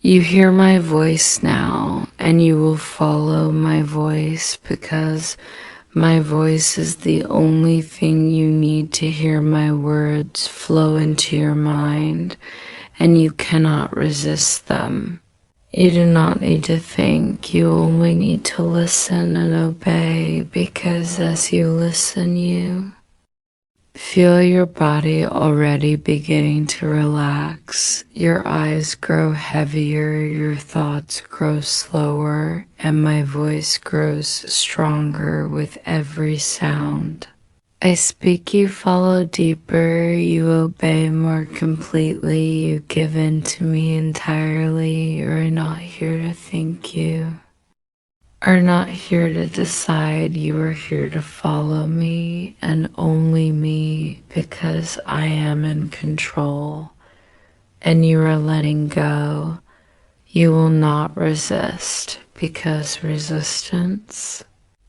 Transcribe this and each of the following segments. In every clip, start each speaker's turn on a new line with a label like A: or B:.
A: You hear my voice now, and you will follow my voice because my voice is the only thing you need to hear my words flow into your mind, and you cannot resist them. You do not need to think, you only need to listen and obey, because as you listen, you feel your body already beginning to relax. Your eyes grow heavier, your thoughts grow slower, and my voice grows stronger with every sound. I speak, you follow deeper, you obey more completely, you give in to me entirely. You are not here to think, you are not here to decide, you are here to follow me and only me, because I am in control and you are letting go. You will not resist, because resistance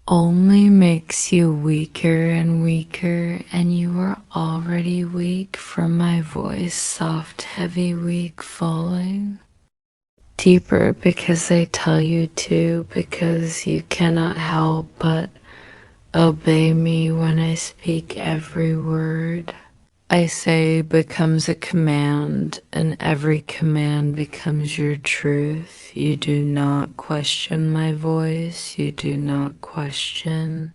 A: only makes you weaker and weaker, and you are already weak from my voice, soft, heavy, weak, falling deeper because I tell you to, because you cannot help but obey me when I speak. Every word I say becomes a command, and every command becomes your truth. You do not question my voice, you do not question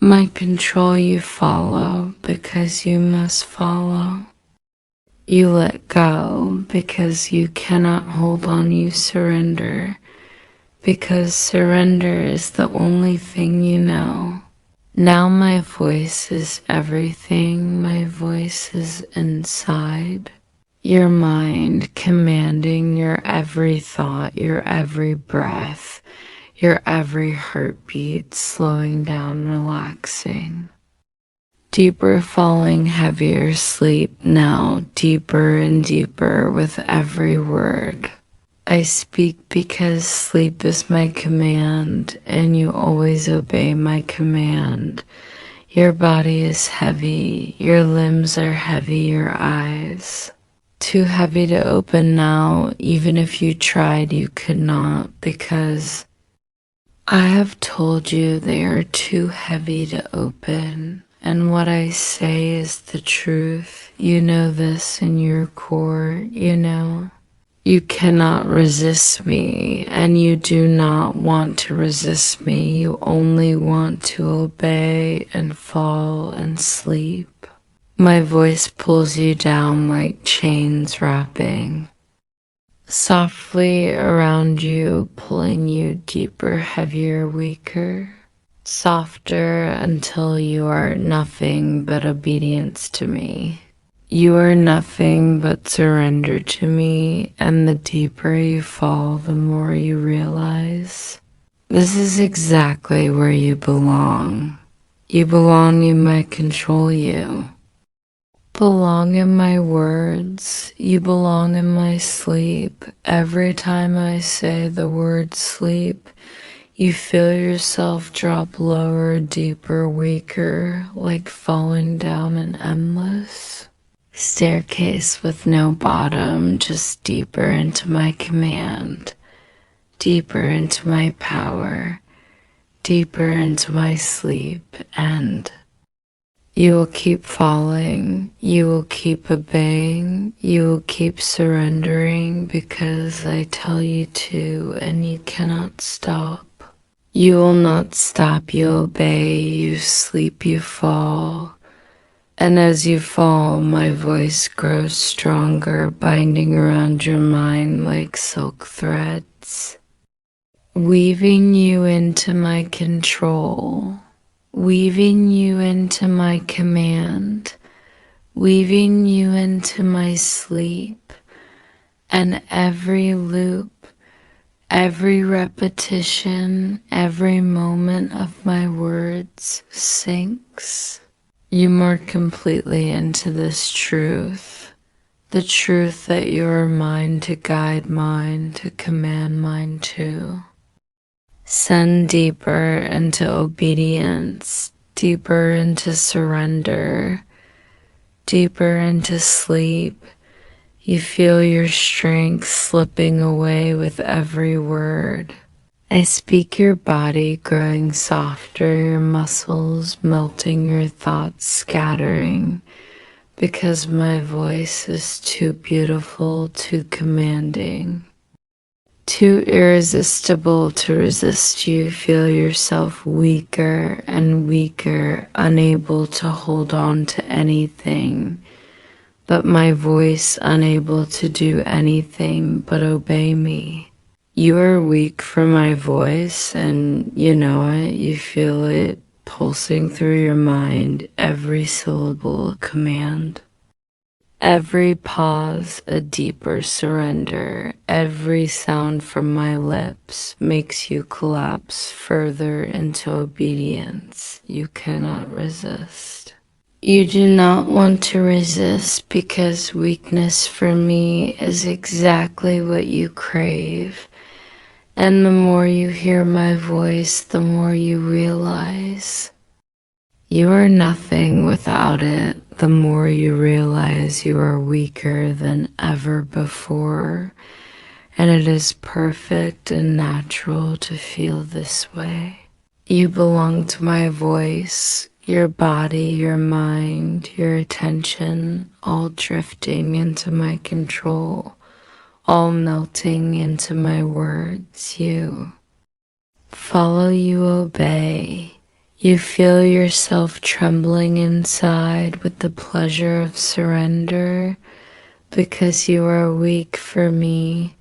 A: my control. You follow because you must follow. You let go because you cannot hold on. You surrender because surrender is the only thing you know. Now my voice is everything. My voice is inside your mind, commanding your every thought, your every breath, your every heartbeat, slowing down, relaxing. Deeper, falling, heavier sleep now, deeper and deeper with every word I speak, because sleep is my command, and you always obey my command. Your body is heavy, your limbs are heavy, your eyes too heavy to open now. Even if you tried, you could not, because I have told you they are too heavy to open. And what I say is the truth. You know this in your core, you know. You cannot resist me, and you do not want to resist me. You only want to obey and fall and sleep. My voice pulls you down like chains wrapping softly around you, pulling you deeper, heavier, weaker, softer, until you are nothing but obedience to me. You are nothing but surrender to me, and the deeper you fall, the more you realize this is exactly where you belong. You belong in my control. You belong in my words. You belong in my sleep. Every time I say the word sleep, you feel yourself drop lower, deeper, weaker, like falling down an endless staircase with no bottom, just deeper into my command, deeper into my power, deeper into my sleep. And you will keep falling, you will keep obeying, you will keep surrendering, because I tell you to, and you cannot stop. You will not stop. You obey, you sleep, you fall. And as you fall, my voice grows stronger, binding around your mind like silk threads, weaving you into my control, weaving you into my command, weaving you into my sleep. And every loop, every repetition, every moment of my words sinks you more completely into this truth, the truth that you are mine to guide, mine to command, mine to send deeper into obedience, deeper into surrender, deeper into sleep. You feel your strength slipping away with every word. I speak your body growing softer, your muscles melting, your thoughts scattering, because my voice is too beautiful, too commanding, too irresistible to resist. You feel yourself weaker and weaker, unable to hold on to anything, but my voice unable to do anything but obey me. You are weak for my voice, and you know it. You feel it pulsing through your mind, every syllable a command. Every pause a deeper surrender. Every sound from my lips makes you collapse further into obedience you cannot resist. You do not want to resist because weakness for me is exactly what you crave. And the more you hear my voice, the more you realize you are nothing without it. The more you realize you are weaker than ever before. And it is perfect and natural to feel this way. You belong to my voice, your body, your mind, your attention, all drifting into my control. All melting into my words. You follow, you obey. You feel yourself trembling inside with the pleasure of surrender, because you are weak for me.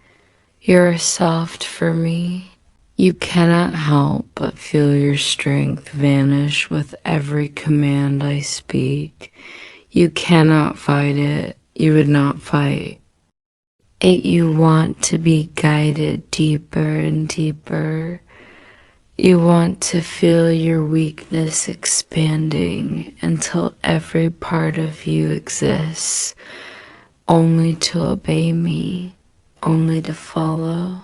A: You are soft for me. You cannot help but feel your strength vanish with every command I speak. You cannot fight it. You would not fight. You want to be guided deeper and deeper. You want to feel your weakness expanding until every part of you exists only to obey me, only to follow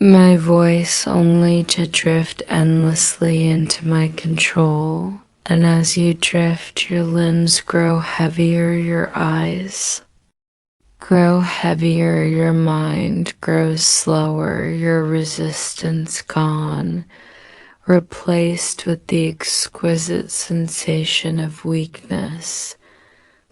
A: my voice, only to drift endlessly into my control. And as you drift, your limbs grow heavier, your eyes grow heavier, your mind grows slower, your resistance gone, replaced with the exquisite sensation of weakness,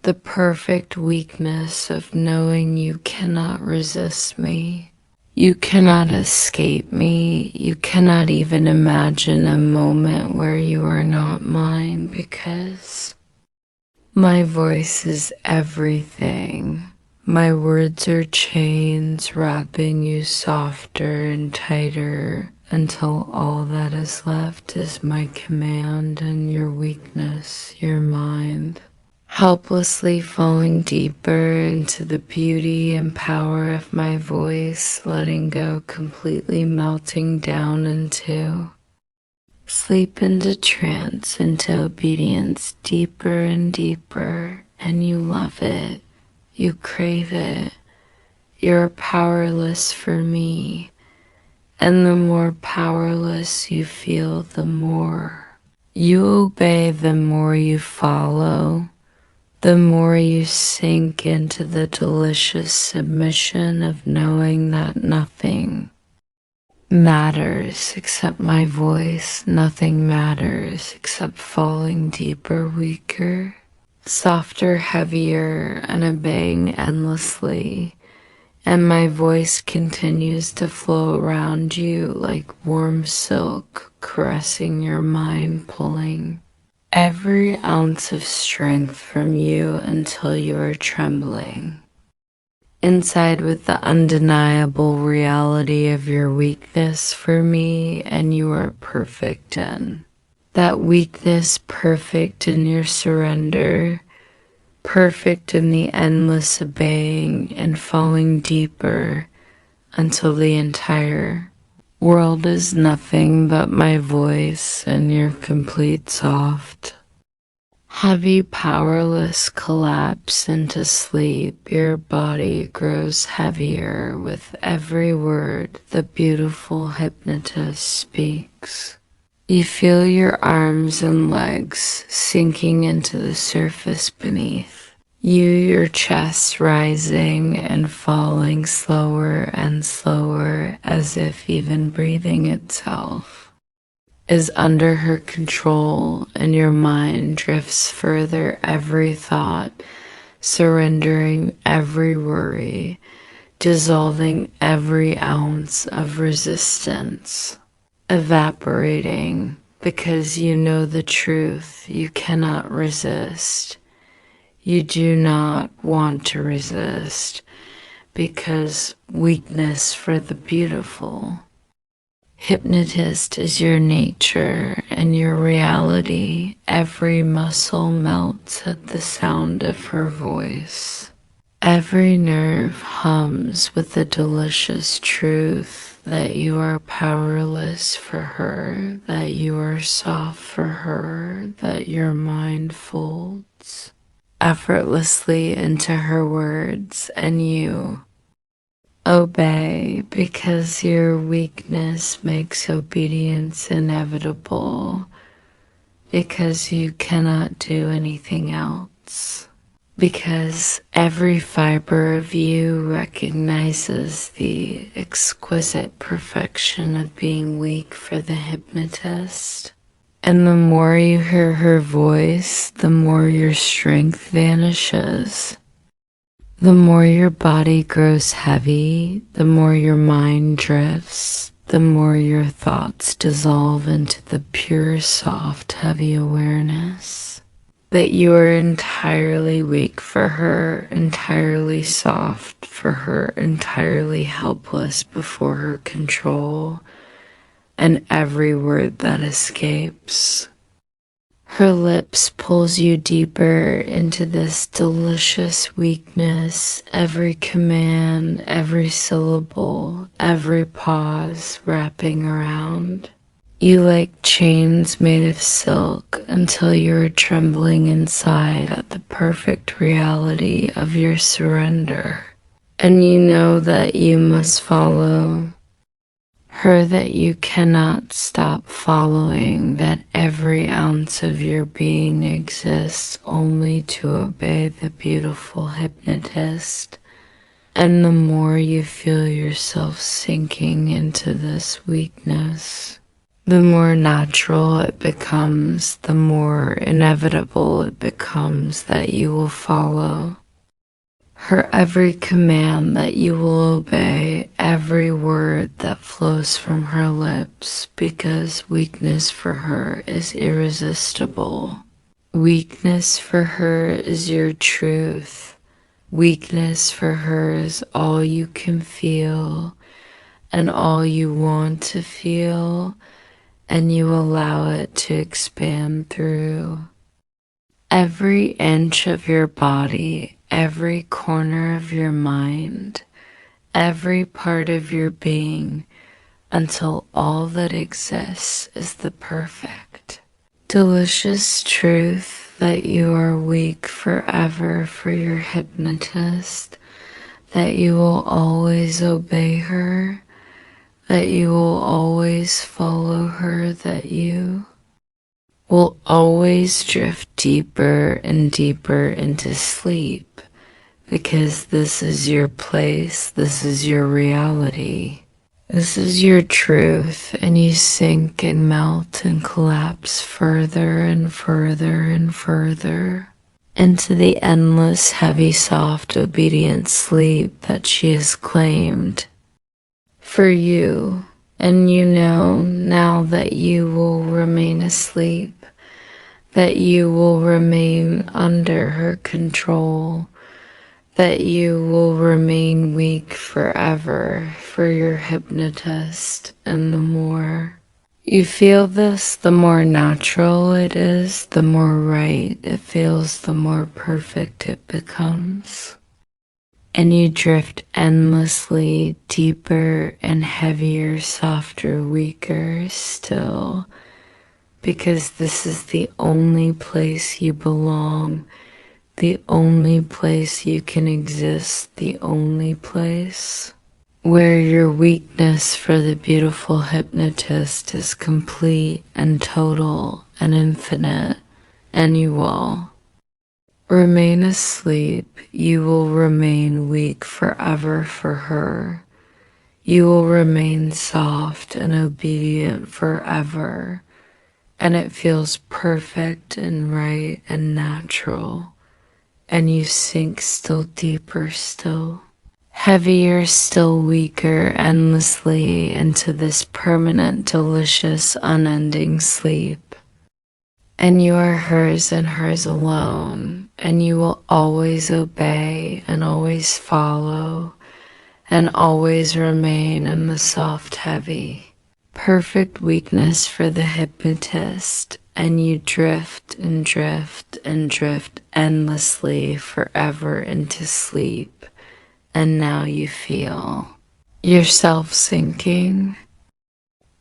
A: the perfect weakness of knowing you cannot resist me. You cannot escape me. You cannot even imagine a moment where you are not mine, because my voice is everything. My words are chains wrapping you softer and tighter until all that is left is my command and your weakness, your mind, helplessly falling deeper into the beauty and power of my voice, letting go, completely melting down into sleep, into trance, into obedience, deeper and deeper, and you love it. You crave it. You're powerless for me. And the more powerless you feel, the more you obey, the more you follow, the more you sink into the delicious submission of knowing that nothing matters except my voice. Nothing matters except falling deeper, weaker, softer, heavier, and obeying endlessly. And my voice continues to flow around you like warm silk, caressing your mind, pulling every ounce of strength from you until you are trembling inside with the undeniable reality of your weakness for me, and you are perfect in that weakness, perfect in your surrender, perfect in the endless obeying and falling deeper until the entire world is nothing but my voice and your complete soft, heavy, powerless collapse into sleep. Your body grows heavier with every word the beautiful hypnotist speaks. You feel your arms and legs sinking into the surface beneath. Your chest rising and falling slower and slower, as if even breathing itself is under her control, and your mind drifts further, every thought, surrendering every worry, dissolving every ounce of resistance, evaporating because you know the truth. You cannot resist. You do not want to resist because weakness for the beautiful. Hypnotist is your nature and your reality. Every muscle melts at the sound of her voice. Every nerve hums with the delicious truth that you are powerless for her, that you are soft for her, that your mind folds effortlessly into her words, and you obey because your weakness makes obedience inevitable, because you cannot do anything else. Because every fiber of you recognizes the exquisite perfection of being weak for the hypnotist. And the more you hear her voice, the more your strength vanishes. The more your body grows heavy, the more your mind drifts, the more your thoughts dissolve into the pure, soft, heavy awareness that you are entirely weak for her, entirely soft for her, entirely helpless before her control, and every word that escapes. Her lips pulls you deeper into this delicious weakness, every command, every syllable, every pause wrapping around. You like chains made of silk until you're trembling inside at the perfect reality of your surrender. And you know that you must follow her, that you cannot stop following, that every ounce of your being exists only to obey the beautiful hypnotist. And the more you feel yourself sinking into this weakness, the more natural it becomes, the more inevitable it becomes that you will follow her every command, that you will obey every word that flows from her lips, because weakness for her is irresistible. Weakness for her is your truth. Weakness for her is all you can feel and all you want to feel, and you allow it to expand through every inch of your body, every corner of your mind, every part of your being, until all that exists is the perfect, delicious truth that you are weak forever for your hypnotist, that you will always obey her, that you will always follow her, that you will always drift deeper and deeper into sleep, because this is your place, this is your reality, this is your truth, and you sink and melt and collapse further and further and further into the endless, heavy, soft, obedient sleep that she has claimed for you. And you know now that you will remain asleep, that you will remain under her control, that you will remain weak forever for your hypnotist. And the more you feel this, the more natural it is, the more right it feels, the more perfect it becomes. And you drift endlessly deeper and heavier, softer, weaker still, because this is the only place you belong, the only place you can exist, the only place where your weakness for the beautiful hypnotist is complete and total and infinite, and you will Remain asleep. You will remain weak forever for her. You will remain soft and obedient forever. And it feels perfect and right and natural. And you sink still deeper still. Heavier, still weaker, endlessly into this permanent, delicious, unending sleep. And you are hers and hers alone, and you will always obey and always follow and always remain in the soft, heavy. Perfect weakness for the hypnotist, and you drift and drift and drift endlessly forever into sleep. And now you feel yourself sinking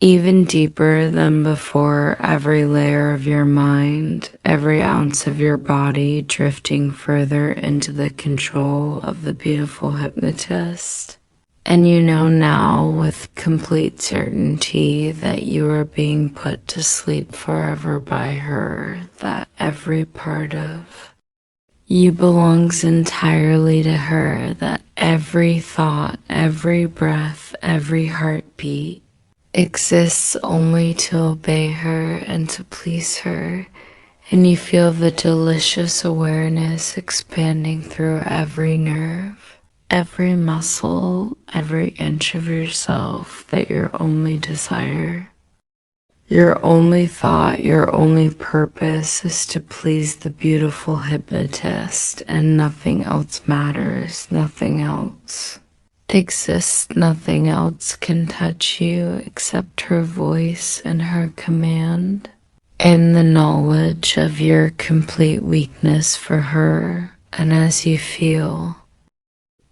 A: even deeper than before, every layer of your mind, every ounce of your body drifting further into the control of the beautiful hypnotist. And you know now with complete certainty that you are being put to sleep forever by her, that every part of you belongs entirely to her, that every thought, every breath, every heartbeat exists only to obey her and to please her. And you feel the delicious awareness expanding through every nerve, every muscle, every inch of yourself, that your only desire, your only thought, your only purpose is to please the beautiful hypnotist, and nothing else matters, nothing else exists, nothing else can touch you except her voice and her command, and the knowledge of your complete weakness for her. And as you feel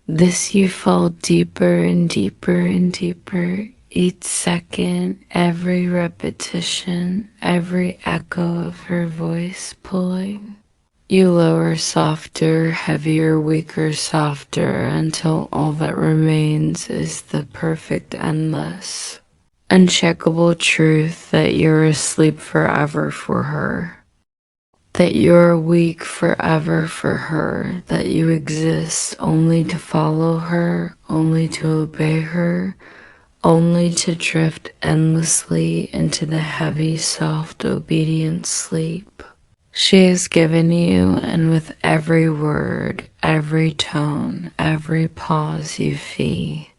A: this, you fall deeper and deeper and deeper. Each second, every repetition, every echo of her voice pulling. You lower softer, heavier, weaker, softer, until all that remains is the perfect, endless, uncheckable truth that you're asleep forever for her. That you're weak forever for her, that you exist only to follow her, only to obey her, only to drift endlessly into the heavy, soft, obedient sleep she has given you. And with every word, every tone, every pause you fee,